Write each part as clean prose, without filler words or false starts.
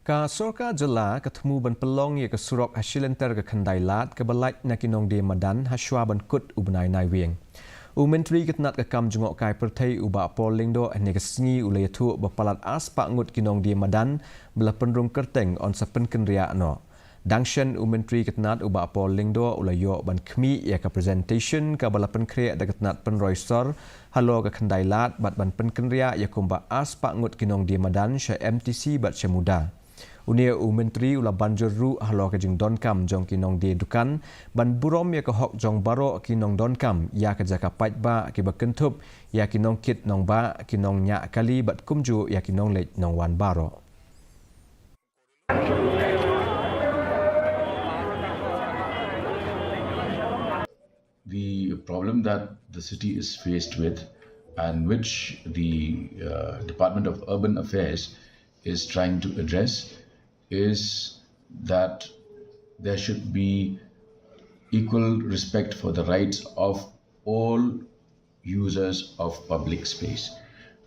Ka Sorkar jela ke Thmu ban pelong ye ke surok hasilenter ke Khyndai lat ke balai na ki Nongdie Madan haswa ban kut ubnai nai wieng. U menteri ketnat ke kam jungok kai perthai uba polling do ne ke sngi ulai thu bapalat as pa ngut ki Nongdie Madan bela penrung kerteng on Jingpynkynriah no. Dangshan u menteri ketnat uba polling do ulai yo ban khmi ye ke presentation ke bala penkre da ketnat penroisor halo ke Khyndai lat bat ban Jingpynkynriah ye kumba as pa ngut ki Nongdie Madan sya MTC bat semuda. Unia u menteri ula banjur ru halo ke jing donkam jong ki Nongdie dukan ban burom ya ke hok jong baro ki nong donkam ya ke jaka pait ba ki bakentup ya ki nong kit nong ba ki nong nya kali bat kumju ya ki nong lej nong wan baro. The problem that the city is faced with and which the Department of Urban Affairs is trying to address is that there should be equal respect for the rights of all users of public space.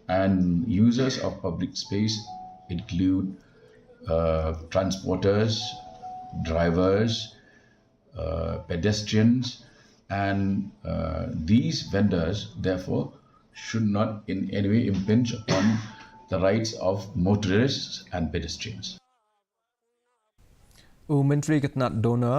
And users of public space include transporters, drivers, pedestrians, and these vendors therefore should not in any way impinge on the rights of motorists and pedestrians. U menteri ketnat donor